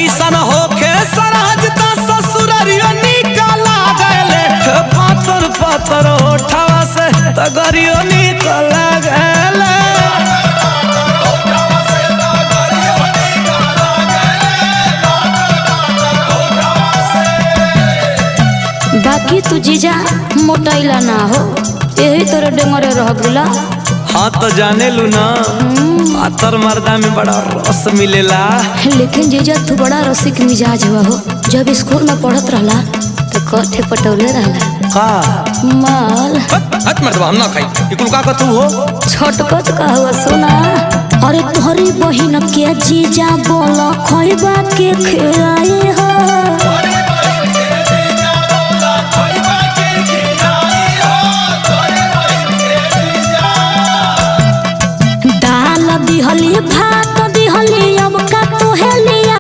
ऐसा न होखे सराजता ससुररियो निकला गले पातर पातर ओठवा से तगरियो निकला गले। बाकी तू जीजा मोटाइला ना हो यही तोरे डेंगरे रह गला। हाँ तो जाने लू ना पातर मर्दा में बड़ा रस मिलेला। लेकिन जीजा तू बड़ा रसिक मिजाज हुआ हो। जब स्कूल में पढ़त रहला तो कठे पटौले रहला का माल हट मर्दवा हम ना खाई इकुल का तू हो छोटकट का हुआ सुना। अरे तोहरी बहिन के जीजा बोला खोइबा के खिया